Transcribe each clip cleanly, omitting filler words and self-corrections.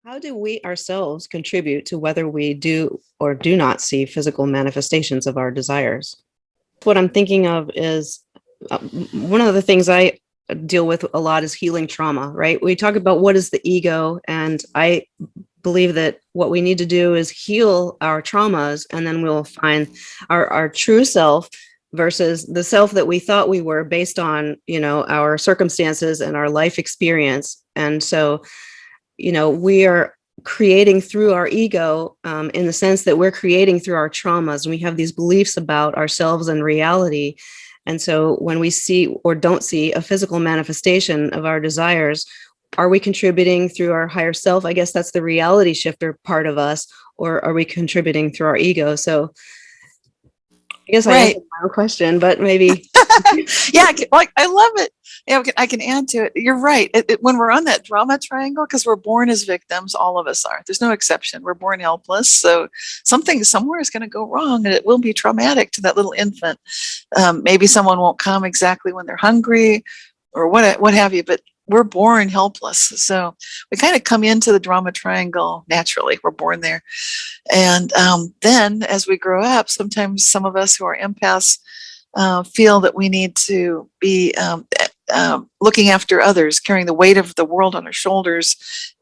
How do we ourselves contribute to whether we do or do not see physical manifestations of our desires? What I'm thinking of is one of the things I deal with a lot is healing trauma, right? We talk about what is the ego, and I believe that what we need to do is heal our traumas, and then we'll find our true self versus the self that we thought we were based on, our circumstances and our life experience. And so we are creating through our ego, in the sense that we're creating through our traumas. And we have these beliefs about ourselves and reality. And so when we see or don't see a physical manifestation of our desires, are we contributing through our higher self? I guess that's the reality shifter part of us, or are we contributing through our ego? So I guess I answered my own question, but maybe. Yeah, I love it. Yeah, I can add to it. You're right. When we're on that drama triangle, because we're born as victims, all of us are. There's no exception. We're born helpless. So something somewhere is going to go wrong, and it will be traumatic to that little infant. Maybe someone won't come exactly when they're hungry, or what have you. But we're born helpless. So we kind of come into the drama triangle naturally. We're born there. And then as we grow up, sometimes some of us who are empaths feel that we need to be looking after others, carrying the weight of the world on our shoulders,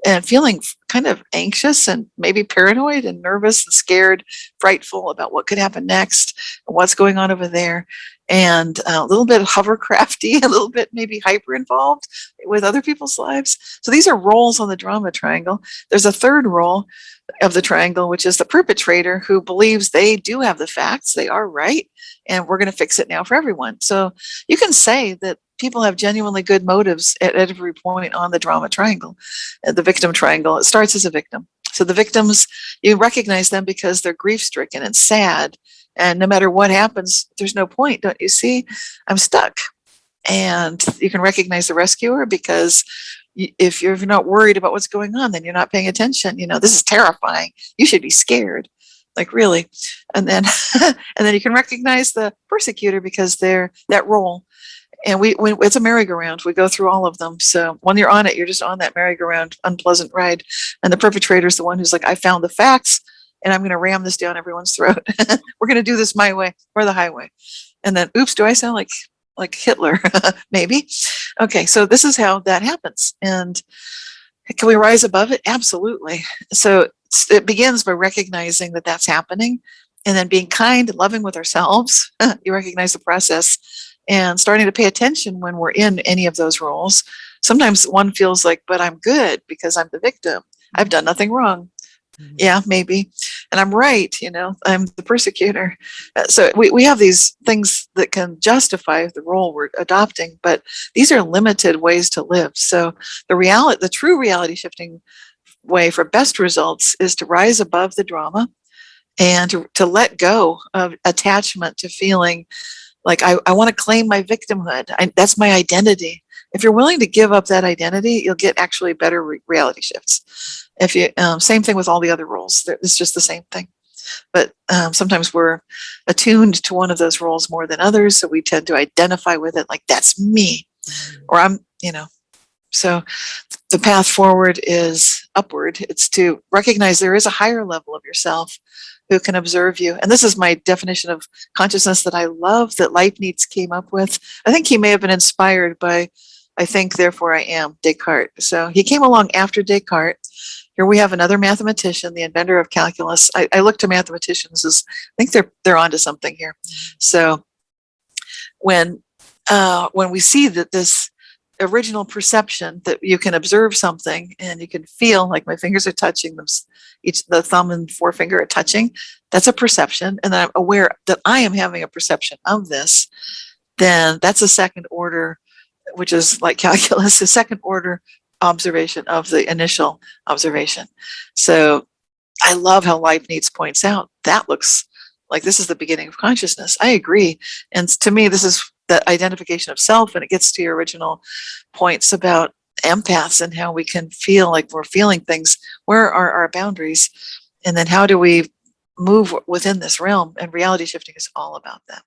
and feeling kind of anxious and maybe paranoid and nervous and scared, frightful about what could happen next, and what's going on over there, and a little bit hovercrafty, a little bit maybe hyper involved with other people's lives. So these are roles on the drama triangle. There's a third role of the triangle, which is the perpetrator, who believes they do have the facts, they are right, and we're going to fix it now for everyone. So you can say that people have genuinely good motives at every point on the drama triangle, the victim triangle. It starts as a victim. So the victims, you recognize them because they're grief-stricken and sad, and no matter what happens, there's no point, don't you see? I'm stuck. And you can recognize the rescuer because if you're not worried about what's going on, then you're not paying attention. This is terrifying. You should be scared. Like, really. And then and then you can recognize the persecutor because they're that role. And it's a merry-go-round. We go through all of them. So when you're on it, you're just on that merry-go-round, unpleasant ride. And the perpetrator is the one who's like, I found the facts, and I'm going to ram this down everyone's throat. We're going to do this my way or the highway. And then, oops, do I sound like Hitler? Maybe. Okay, so this is how that happens. And can we rise above it? Absolutely. So it begins by recognizing that that's happening, and then being kind and loving with ourselves. You recognize the process, and starting to pay attention when we're in any of those roles. Sometimes one feels like, but I'm good because I'm the victim. I've done nothing wrong. Yeah, maybe. And I'm right, I'm the persecutor. So we have these things that can justify the role we're adopting, but these are limited ways to live. So the true reality shifting way for best results is to rise above the drama and to let go of attachment to feeling like I want to claim my victimhood. That's my identity. If you're willing to give up that identity, you'll get actually better reality shifts. If you same thing with all the other roles. It's just the same thing. But sometimes we're attuned to one of those roles more than others, so we tend to identify with it like that's me, or I'm. So the path forward is upward. It's to recognize there is a higher level of yourself who can observe you. And this is my definition of consciousness that I love, that Leibniz came up with. I think he may have been inspired by I think, therefore I am, Descartes. So he came along after Descartes. Here we have another mathematician, the inventor of calculus. I look to mathematicians as I think they're onto something here. So when we see that this original perception that you can observe something and you can feel like my fingers are touching them, the thumb and forefinger are touching, that's a perception, and I'm aware that I am having a perception of this, then that's a second order, which is like calculus, a second order observation of the initial observation. So I love how Leibniz points out that looks like this is the beginning of consciousness. I agree. And to me, this is the identification of self, and it gets to your original points about empaths and how we can feel like we're feeling things. Where are our boundaries? And then how do we move within this realm? And reality shifting is all about that.